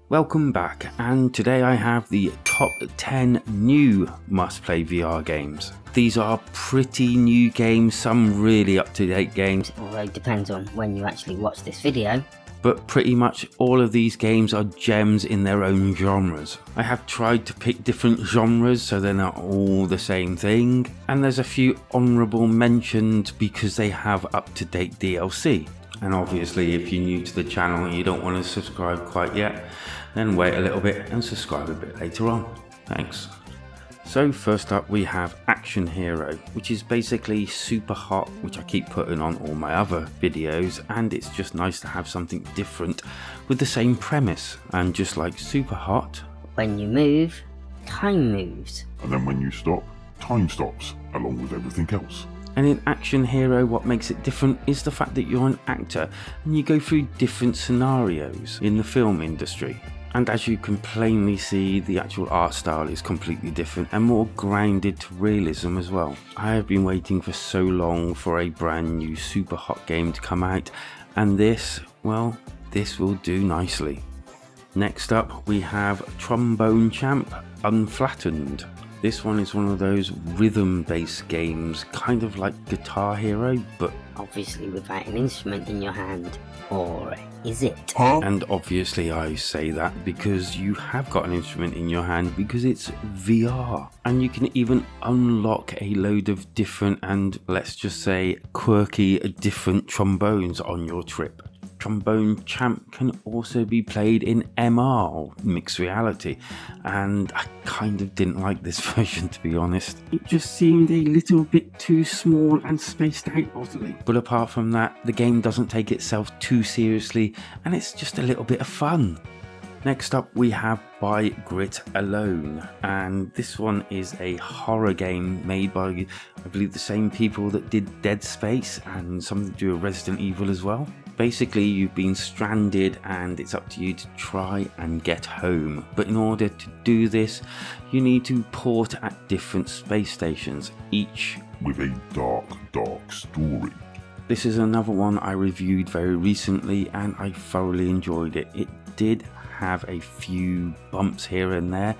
Welcome back, and today I have the top 10 new must-play VR games. These are pretty new games, some really up-to-date games. Although it depends on when you actually watch this video. But pretty much all of these games are gems in their own genres. I have tried to pick different genres so they're not all the same thing, and there's a few honourable mentions because they have up-to-date DLC. And obviously if you're new to the channel and you don't want to subscribe quite yet, then wait a little bit and subscribe a bit later on. Thanks. So first up we have Action Hero, which is basically Super Hot, which I keep putting on all my other videos, and it's just nice to have something different with the same premise. And just like Super Hot, when you move, time moves. And then when you stop, time stops, along with everything else. And in Action Hero, what makes it different is the fact that you're an actor and you go through different scenarios in the film industry. And as you can plainly see, the actual art style is completely different and more grounded to realism as well. I have been waiting for so long for a brand new Super Hot game to come out, and this will do nicely. Next up we have Trombone Champ Unflattened. This one is one of those rhythm-based games, kind of like Guitar Hero, but obviously without an instrument in your hand. Or is it? Huh? And obviously I say that because you have got an instrument in your hand because it's VR. And you can even unlock a load of different and, let's just say, quirky different trombones on your trip. Trombone Champ can also be played in MR, or mixed reality, and I kind of didn't like this version, to be honest. It just seemed a little bit too small and spaced out oddly. But apart from that, the game doesn't take itself too seriously, and it's just a little bit of fun. Next up we have By Grit Alone, and this one is a horror game made by, I believe, the same people that did Dead Space and something to do with Resident Evil as well. Basically, you've been stranded and it's up to you to try and get home. But in order to do this, you need to port at different space stations, each With a dark story. This is another one I reviewed very recently and I thoroughly enjoyed it. It did have a few bumps here and there,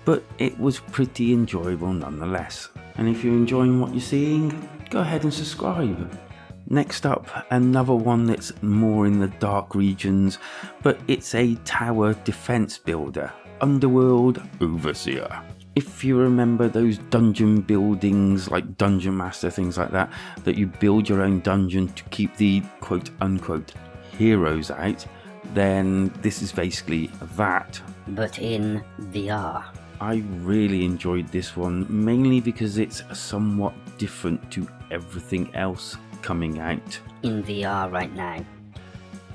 but it was pretty enjoyable nonetheless. And if you're enjoying what you're seeing, go ahead and subscribe. Next up, another one that's more in the dark regions, but it's a tower defense builder, Underworld Overseer. If you remember those dungeon buildings like Dungeon Master, things like that, that you build your own dungeon to keep the quote unquote heroes out, then this is basically that. But in VR. I really enjoyed this one, mainly because it's somewhat different to everything else coming out in VR right now.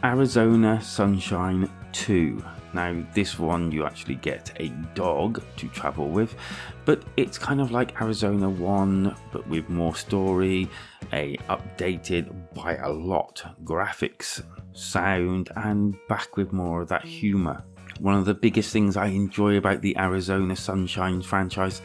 Arizona Sunshine 2. Now this one you actually get a dog to travel with, but it's kind of like Arizona 1 but with more story, a updated by a lot graphics, sound, and back with more of that humour. One of the biggest things I enjoy about the Arizona Sunshine franchise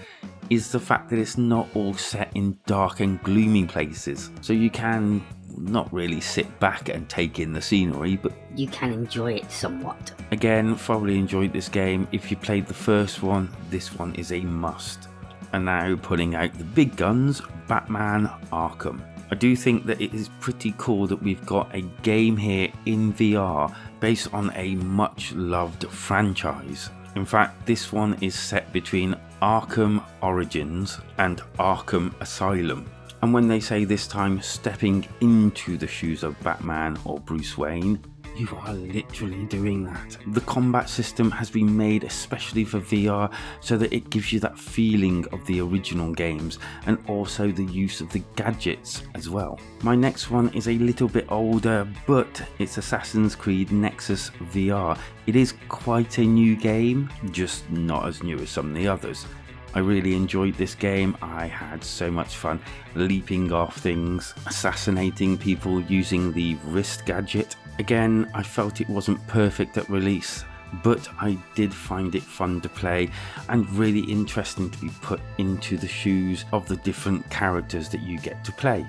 is the fact that it's not all set in dark and gloomy places, so you can not really sit back and take in the scenery, but you can enjoy it somewhat. Again, thoroughly enjoyed this game. If you played the first one, this one is a must. And now pulling out the big guns, Batman Arkham. I do think that it is pretty cool that we've got a game here in VR based on a much loved franchise. In fact, this one is set between Arkham Origins and Arkham Asylum. And when they say this time stepping into the shoes of Batman or Bruce Wayne, you are literally doing that. The combat system has been made especially for VR so that it gives you that feeling of the original games, and also the use of the gadgets as well. My next one is a little bit older, but it's Assassin's Creed Nexus VR. It is quite a new game, just not as new as some of the others. I really enjoyed this game. I had so much fun leaping off things, assassinating people using the wrist gadget. Again, I felt it wasn't perfect at release, but I did find it fun to play and really interesting to be put into the shoes of the different characters that you get to play.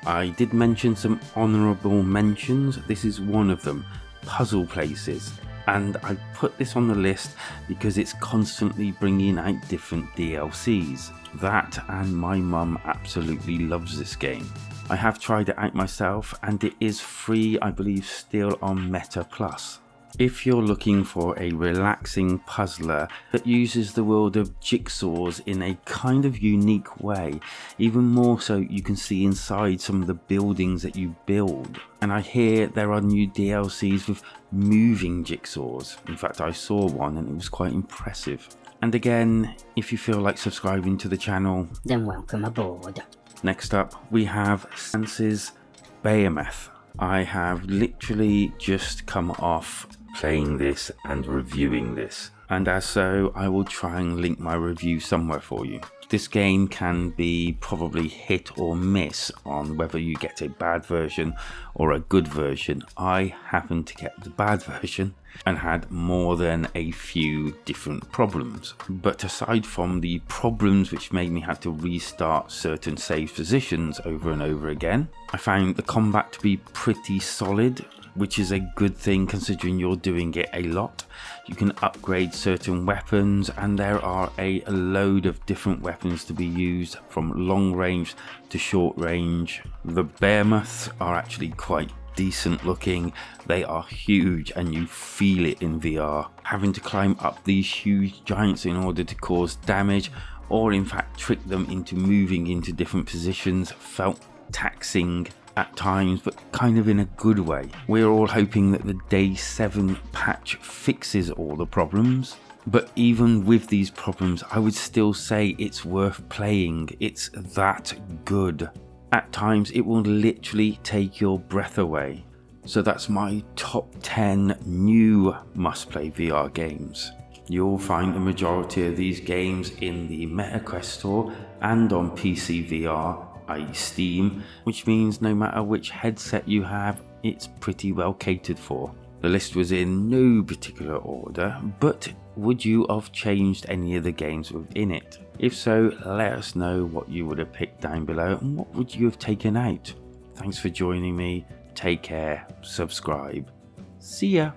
I did mention some honourable mentions. This is one of them, Puzzle Places. And I put this on the list because it's constantly bringing out different DLCs. That and my mum absolutely loves this game. I have tried it out myself and it is free, I believe, still on Meta Plus. If you're looking for a relaxing puzzler that uses the world of jigsaws in a kind of unique way, even more so you can see inside some of the buildings that you build. And I hear there are new DLCs with moving jigsaws. In fact, I saw one and it was quite impressive. And again, if you feel like subscribing to the channel, then welcome aboard. Next up, we have Sansa's Behemoth. I have literally just come off playing this and reviewing this, and as so I will try and link my review somewhere for you. This game can be probably hit or miss on whether you get a bad version or a good version. I happened to get the bad version and had more than a few different problems. But aside from the problems which made me have to restart certain save positions over and over again, I found the combat to be pretty solid, which is a good thing considering you're doing it a lot. You can upgrade certain weapons and there are a load of different weapons to be used from long range to short range. The behemoths are actually quite decent looking. They are huge and you feel it in VR. Having to climb up these huge giants in order to cause damage or in fact trick them into moving into different positions felt taxing at times, but kind of in a good way. We're all hoping that the Day 7 patch fixes all the problems, but even with these problems I would still say it's worth playing. It's that good. At times it will literally take your breath away. So that's my top 10 new must-play VR games. You'll find the majority of these games in the MetaQuest store and on PC VR, i.e. Steam, which means no matter which headset you have, it's pretty well catered for. The list was in no particular order, but would you have changed any of the games within it? If so, let us know what you would have picked down below and what would you have taken out. Thanks for joining me, take care, subscribe. See ya!